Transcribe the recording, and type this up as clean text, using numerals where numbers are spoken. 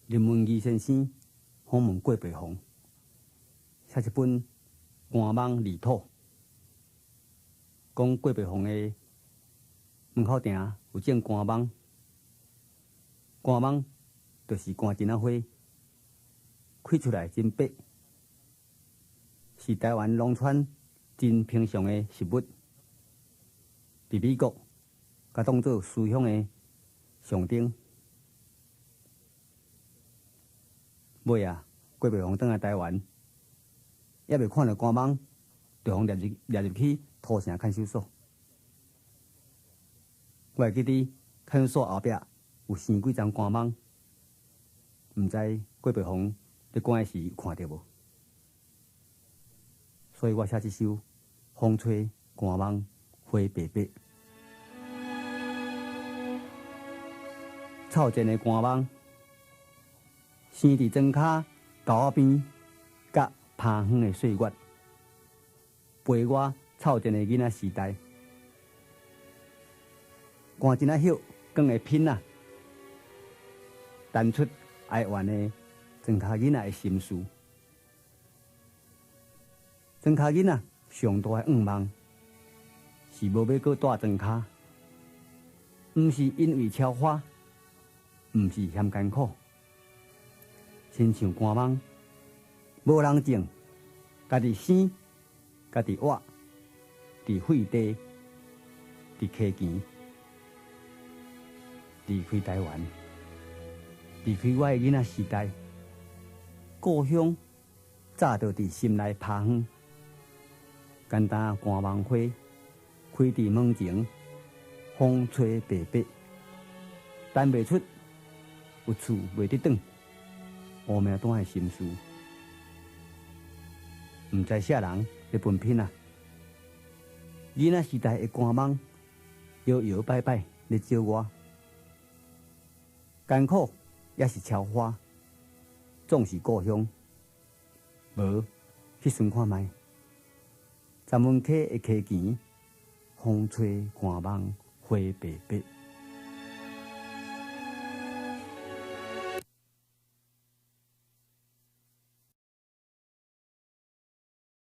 林文义先生访问郭北峰，写一本《寒芒离土》，讲郭北峰的门口埕有种寒芒，寒芒就是寒针仔花，开出来真白，是台湾农村真平常的食物，伫美国甲当做思乡的象征。尾啊，郭北峰转来台湾，还未看到寒芒，就互掠入去土城看守所。我会记得看守所后壁有生几丛寒芒，毋知郭北峰咧关时有看到无？所以我写这首《风吹寒芒花白白》。草前的寒芒，生伫庄骹沟仔边，甲爬远的岁月，陪我草前的囡仔时代。寒针仔叶光会拼啊，弹出哀怨的庄骹囡仔的心事。庄骹囡仔上大的愿望是无要搁住庄骹，毋是因为超花，毋是嫌艰苦，亲像寒芒，无人种，家己生，家己活，伫废地，伫溪墘，离开台湾，离开我的囡仔时代，故乡早就伫心内趴远。简单寒芒花开伫门前，风吹白白，等袂出有厝袂得转，乌命单的心事，毋知啥人咧分拼啊！囡仔时代的寒芒，摇摇摆摆咧招我，艰苦也是超花，总是故乡。无，去算看觅。站门溪的溪墘，风吹寒芒花白白。